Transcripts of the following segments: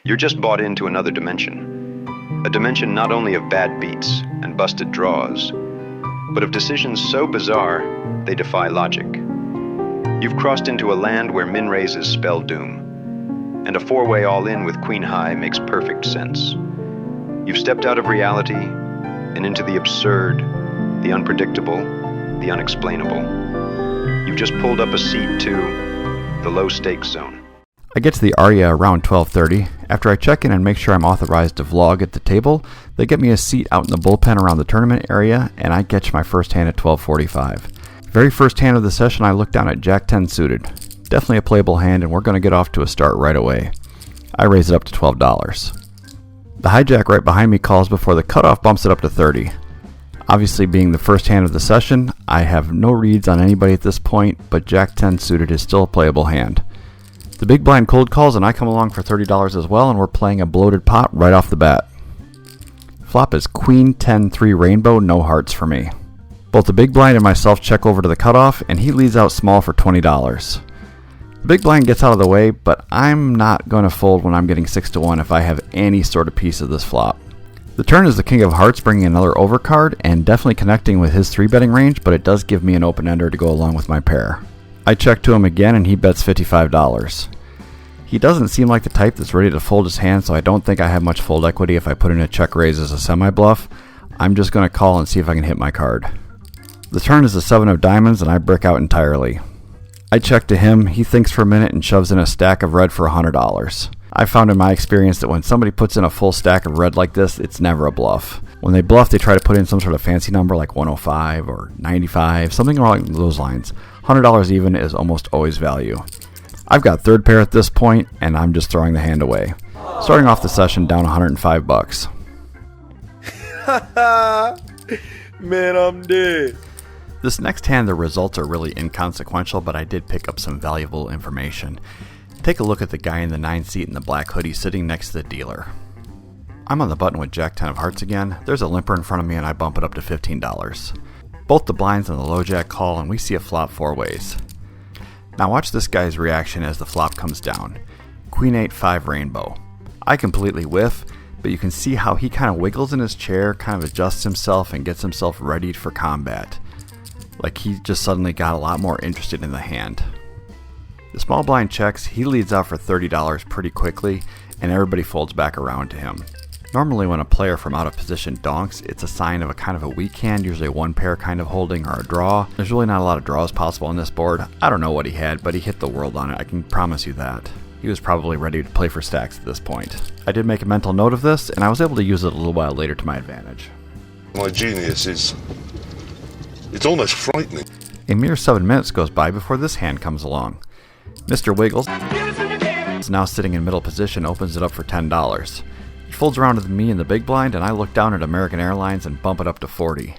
You're just bought into another dimension. A dimension not only of bad beats and busted draws, but of decisions so bizarre they defy logic. You've crossed into a land where min raises spell doom, and a four-way all-in with queen high makes perfect sense. You've stepped out of reality and into the absurd, the unpredictable, the unexplainable. You've just pulled up a seat to the low-stakes zone. I get to the ARIA around 12:30. After I check in and make sure I'm authorized to vlog at the table, they get me a seat out in the bullpen around the tournament area, and I catch my first hand at 12:45. Very first hand of the session, I look down at Jack 10 suited. Definitely a playable hand, and we're going to get off to a start right away. I raise it up to $12. The hijack right behind me calls before the cutoff bumps it up to 30. Obviously, being the first hand of the session, I have no reads on anybody at this point, but Jack 10 suited is still a playable hand. The big blind cold calls and I come along for $30 as well, and we're playing a bloated pot right off the bat. Flop is Queen 10-3 rainbow, no hearts for me. Both the big blind and myself check over to the cutoff, and he leads out small for $20. The big blind gets out of the way, but I'm not going to fold when I'm getting 6-1 if I have any sort of piece of this flop. The turn is the king of hearts, bringing another overcard and definitely connecting with his 3-betting range, but it does give me an open-ender to go along with my pair. I check to him again and he bets $55. He doesn't seem like the type that's ready to fold his hand, so I don't think I have much fold equity if I put in a check raise as a semi-bluff. I'm just going to call and see if I can hit my card. The turn is the 7 of diamonds and I brick out entirely. I check to him, he thinks for a minute and shoves in a stack of red for $100. I found in my experience that when somebody puts in a full stack of red like this, it's never a bluff. When they bluff, they try to put in some sort of fancy number like 105 or 95, something along those lines. $100 even is almost always value. I've got third pair at this point, and I'm just throwing the hand away. Starting off the session down $105. Man, I'm dead. This next hand, the results are really inconsequential, but I did pick up some valuable information. Take a look at the guy in the 9 seat in the black hoodie sitting next to the dealer. I'm on the button with Jack 10 of hearts again. There's a limper in front of me and I bump it up to $15. Both the blinds and the low jack call and we see a flop 4 ways. Now watch this guy's reaction as the flop comes down. Queen 8-5 rainbow. I completely whiff, but you can see how he kind of wiggles in his chair, kind of adjusts himself and gets himself ready for combat. Like he just suddenly got a lot more interested in the hand. The small blind checks, he leads out for $30 pretty quickly, and everybody folds back around to him. Normally when a player from out of position donks, it's a sign of a kind of a weak hand, usually a 1-pair kind of holding or a draw. There's really not a lot of draws possible on this board. I don't know what he had, but he hit the world on it, I can promise you that. He was probably ready to play for stacks at this point. I did make a mental note of this, and I was able to use it a little while later to my advantage. My genius is... it's almost frightening. A mere 7 minutes goes by before this hand comes along. Mr. Wiggles is now sitting in middle position, opens it up for $10. He folds around to me in the big blind, and I look down at American Airlines and bump it up to $40.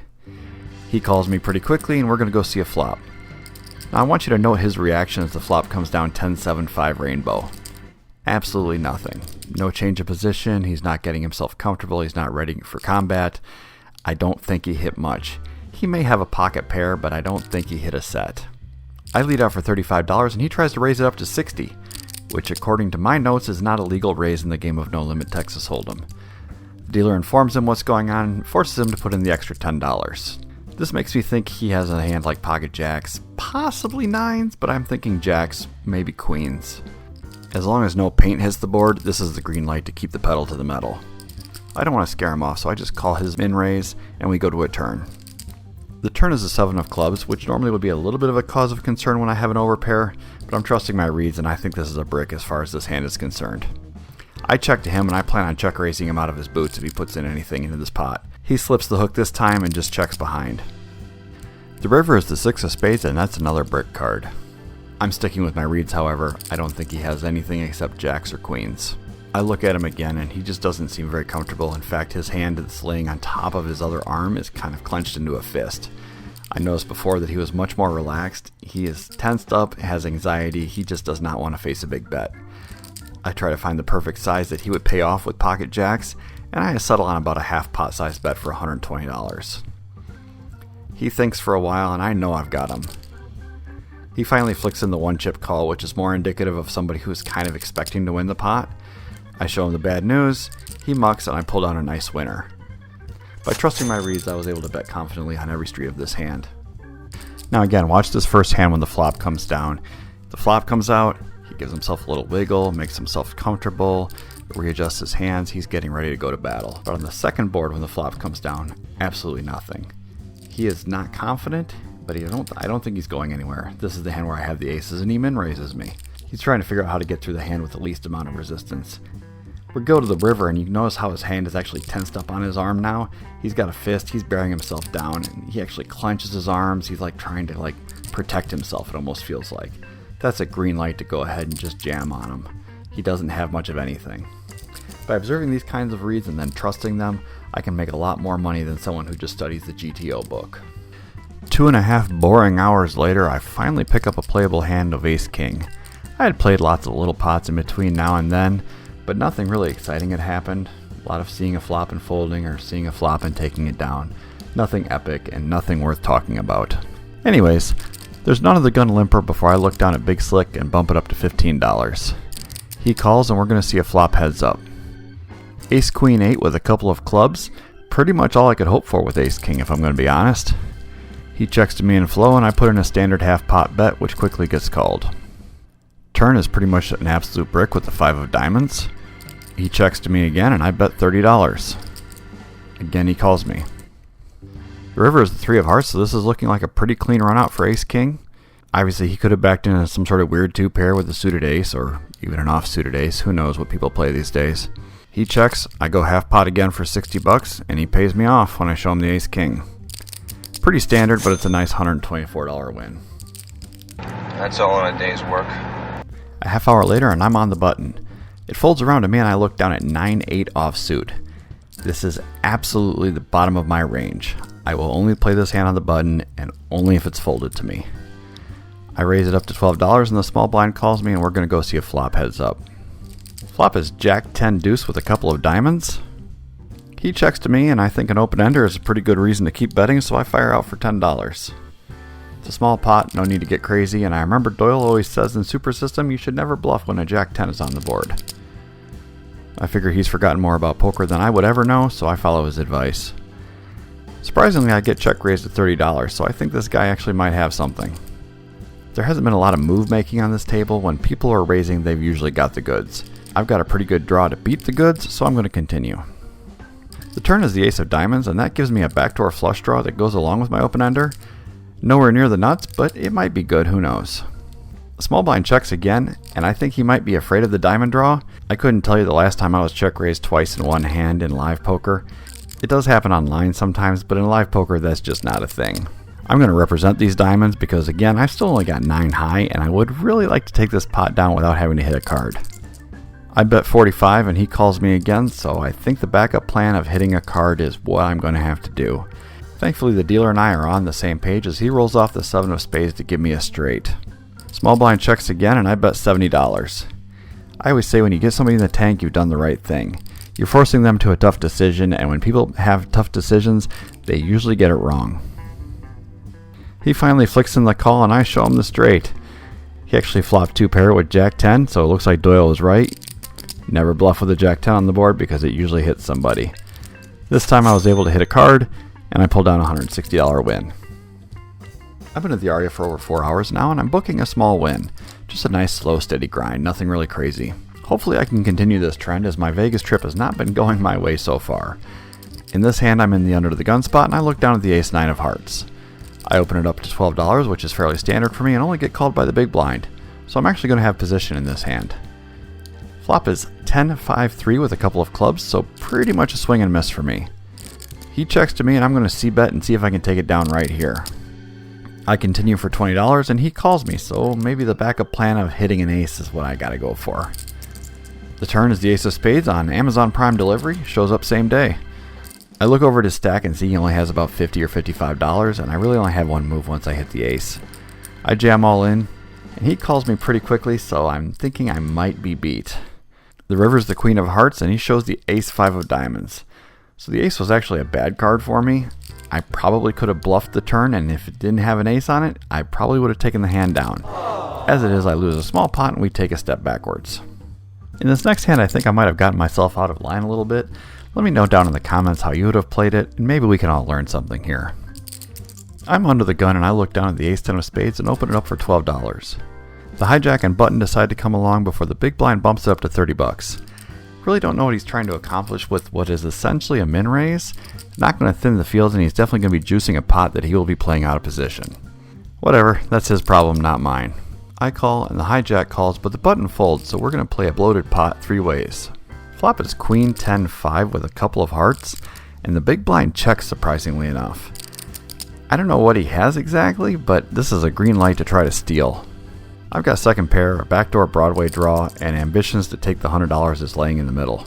He calls me pretty quickly, and we're going to go see a flop. Now I want you to note his reaction as the flop comes down 10-7-5 rainbow. Absolutely nothing. No change of position, he's not getting himself comfortable, he's not ready for combat. I don't think he hit much. He may have a pocket pair, but I don't think he hit a set. I lead out for $35 and he tries to raise it up to $60, which according to my notes is not a legal raise in the game of No Limit Texas Hold'em. The dealer informs him what's going on and forces him to put in the extra $10. This makes me think he has a hand like pocket jacks, possibly 9s, but I'm thinking jacks, maybe queens. As long as no paint hits the board, this is the green light to keep the pedal to the metal. I don't want to scare him off, so I just call his min raise and we go to a turn. The turn is a 7 of clubs, which normally would be a little bit of a cause of concern when I have an overpair, but I'm trusting my reads and I think this is a brick as far as this hand is concerned. I check to him and I plan on check raising him out of his boots if he puts in anything into this pot. He slips the hook this time and just checks behind. The river is the 6 of spades and that's another brick card. I'm sticking with my reads, however. I don't think he has anything except jacks or queens. I look at him again and he just doesn't seem very comfortable. In fact, his hand that's laying on top of his other arm is kind of clenched into a fist. I noticed before that he was much more relaxed. He is tensed up, has anxiety, he just does not want to face a big bet. I try to find the perfect size that he would pay off with pocket jacks, and I settle on about a half pot size bet for $120. He thinks for a while and I know I've got him. He finally flicks in the 1-chip call, which is more indicative of somebody who's kind of expecting to win the pot. I show him the bad news, he mucks, and I pull down a nice winner. By trusting my reads, I was able to bet confidently on every street of this hand. Now again, watch this first hand when the flop comes down. The flop comes out, he gives himself a little wiggle, makes himself comfortable, readjusts his hands, he's getting ready to go to battle. But on the second board when the flop comes down, absolutely nothing. He is not confident, but I don't think he's going anywhere. This is the hand where I have the aces and he min raises me. He's trying to figure out how to get through the hand with the least amount of resistance. We go to the river and you notice how his hand is actually tensed up on his arm now. He's got a fist, he's bearing himself down, and he actually clenches his arms. He's like trying to protect himself, it almost feels like. That's a green light to go ahead and just jam on him. He doesn't have much of anything. By observing these kinds of reads and then trusting them, I can make a lot more money than someone who just studies the GTO book. 2.5 boring hours later, I finally pick up a playable hand of ace-king. I had played lots of little pots in between now and then, but nothing really exciting had happened. A lot of seeing a flop and folding, or seeing a flop and taking it down. Nothing epic and nothing worth talking about. Anyways, there's none of the gun limper before I look down at Big Slick and bump it up to $15. He calls and we're going to see a flop heads up. Ace Queen 8 with a couple of clubs, pretty much all I could hope for with Ace King if I'm going to be honest. He checks to me in flow and I put in a standard half pot bet which quickly gets called. Turn is pretty much an absolute brick with the 5 of diamonds. He checks to me again and I bet $30. Again he calls me. The river is the 3 of hearts, so this is looking like a pretty clean run out for Ace King. Obviously he could have backed into some sort of weird 2 pair with a suited ace or even an off suited ace. Who knows what people play these days. He checks, I go half pot again for $60 and he pays me off when I show him the Ace King. Pretty standard, but it's a nice $124 win. That's all in a day's work. A half hour later and I'm on the button. It folds around to me and I look down at 9-8 offsuit. This is absolutely the bottom of my range. I will only play this hand on the button and only if it's folded to me. I raise it up to $12 and the small blind calls me and we're going to go see a flop heads up. Flop is Jack 10 deuce with a couple of diamonds. He checks to me and I think an open ender is a pretty good reason to keep betting, so I fire out for $10. It's a small pot, no need to get crazy, and I remember Doyle always says in Super System you should never bluff when a Jack 10 is on the board. I figure he's forgotten more about poker than I would ever know, so I follow his advice. Surprisingly, I get check raised at $30, so I think this guy actually might have something. There hasn't been a lot of move making on this table. When people are raising, they've usually got the goods. I've got a pretty good draw to beat the goods, so I'm going to continue. The turn is the ace of diamonds, and that gives me a backdoor flush draw that goes along with my open ender. Nowhere near the nuts, but it might be good, who knows. The small blind checks again, and I think he might be afraid of the diamond draw. I couldn't tell you the last time I was check raised twice in one hand in live poker. It does happen online sometimes, but in live poker that's just not a thing. I'm going to represent these diamonds because again, I've still only got 9 high, and I would really like to take this pot down without having to hit a card. I bet 45 and he calls me again, so I think the backup plan of hitting a card is what I'm going to have to do. Thankfully the dealer and I are on the same page as he rolls off the 7 of spades to give me a straight. Small blind checks again and I bet $70. I always say when you get somebody in the tank, you've done the right thing. You're forcing them to a tough decision, and when people have tough decisions, they usually get it wrong. He finally flicks in the call and I show him the straight. He actually flopped 2 pair with Jack 10, so it looks like Doyle was right. Never bluff with a Jack 10 on the board because it usually hits somebody. This time I was able to hit a card, and I pulled down a $160 win. I've been at the ARIA for over 4 hours now, and I'm booking a small win. Just a nice, slow, steady grind, nothing really crazy. Hopefully I can continue this trend as my Vegas trip has not been going my way so far. In this hand I'm in the under the gun spot, and I look down at the ace 9 of hearts. I open it up to $12, which is fairly standard for me, and only get called by the big blind, so I'm actually going to have position in this hand. Flop is 10-5-3 with a couple of clubs, so pretty much a swing and miss for me. He checks to me and I'm going to c-bet and see if I can take it down right here. I continue for $20 and he calls me, so maybe the backup plan of hitting an ace is what I gotta go for. The turn is the ace of spades on Amazon Prime delivery, shows up same day. I look over at his stack and see he only has about $50 or $55, and I really only have one move once I hit the ace. I jam all in, and he calls me pretty quickly, so I'm thinking I might be beat. The river's the queen of hearts, and he shows the ace 5 of diamonds. So the ace was actually a bad card for me. I probably could have bluffed the turn, and if it didn't have an ace on it, I probably would have taken the hand down. As it is, I lose a small pot and we take a step backwards. In this next hand, I think I might have gotten myself out of line a little bit. Let me know down in the comments how you would have played it, and maybe we can all learn something here. I'm under the gun and I look down at the ace-10 of spades and open it up for $12. The hijack and button decide to come along before the big blind bumps it up to 30 bucks. Really don't know what he's trying to accomplish with what is essentially a min raise. Not going to thin the field, and he's definitely going to be juicing a pot that he will be playing out of position. Whatever, that's his problem, not mine. I call and the hijack calls, but the button folds, so we're going to play a bloated pot 3 ways. Flop is queen 10-5 with a couple of hearts, and the big blind checks surprisingly enough. I don't know what he has exactly, but this is a green light to try to steal. I've got second pair, a backdoor Broadway draw, and ambitions to take the $100 that's laying in the middle.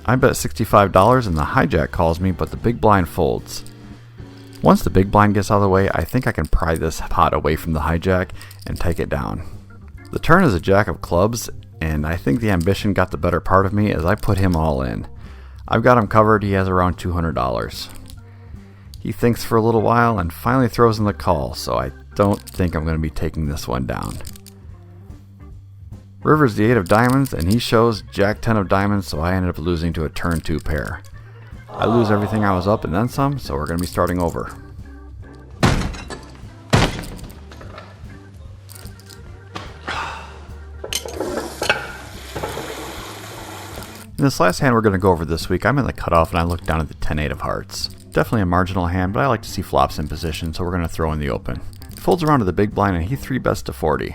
I bet $65 and the hijack calls me, but the big blind folds. Once the big blind gets out of the way, I think I can pry this pot away from the hijack and take it down. The turn is a jack of clubs, and I think the ambition got the better part of me as I put him all in. I've got him covered. He has around $200. He thinks for a little while and finally throws in the call, so I don't think I'm going to be taking this one down. River's the 8 of diamonds, and he shows jack 10 of diamonds, so I ended up losing to a turn 2 pair. I lose everything I was up and then some, so we're going to be starting over. In this last hand we're going to go over this week, I'm in the cutoff and I look down at the 10-8 of hearts. Definitely a marginal hand, but I like to see flops in position, so we're going to throw in the open. It folds around to the big blind and he 3-bets to 40.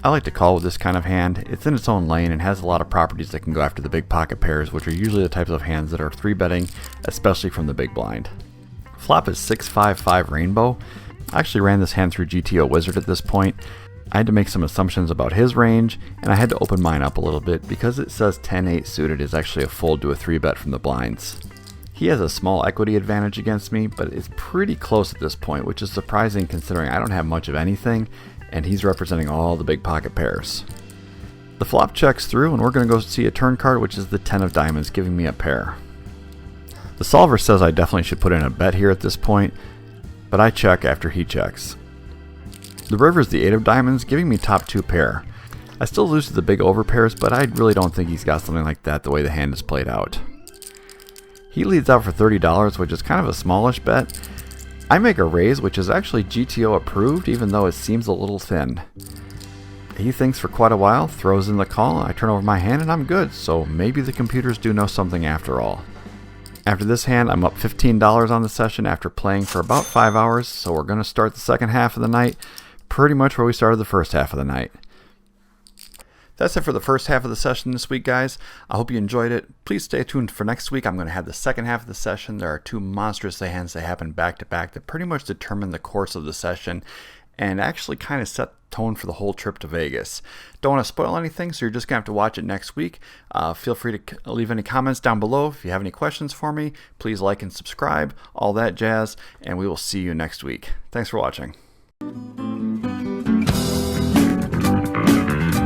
I like to call with this kind of hand. It's in its own lane and has a lot of properties that can go after the big pocket pairs, which are usually the types of hands that are 3-betting, especially from the big blind. Flop is 6-5-5 rainbow. I actually ran this hand through GTO Wizard at this point. I had to make some assumptions about his range, and I had to open mine up a little bit because it says 10-8 suited is actually a fold to a 3-bet from the blinds. He has a small equity advantage against me, but it's pretty close at this point, which is surprising considering I don't have much of anything, and he's representing all the big pocket pairs. The flop checks through, and we're going to go see a turn card, which is the 10 of diamonds, giving me a pair. The solver says I definitely should put in a bet here at this point, but I check after he checks. The river's the 8 of diamonds, giving me top 2 pair. I still lose to the big over pairs, but I really don't think he's got something like that the way the hand is played out. He leads out for $30, which is kind of a smallish bet. I make a raise, which is actually GTO approved, even though it seems a little thin. He thinks for quite a while, throws in the call, I turn over my hand and I'm good, so maybe the computers do know something after all. After this hand, I'm up $15 on the session after playing for about 5 hours, so we're going to start the second half of the night pretty much where we started the first half of the night. That's it for the first half of the session this week, guys. I hope you enjoyed it. Please stay tuned for next week. I'm going to have the second half of the session. There are 2 monstrous hands that happen back to back that pretty much determine the course of the session and actually kind of set the tone for the whole trip to Vegas. Don't want to spoil anything, so you're just going to have to watch it next week. Feel free to leave any comments down below. If you have any questions for me, please like and subscribe, all that jazz, and we will see you next week. Thanks for watching.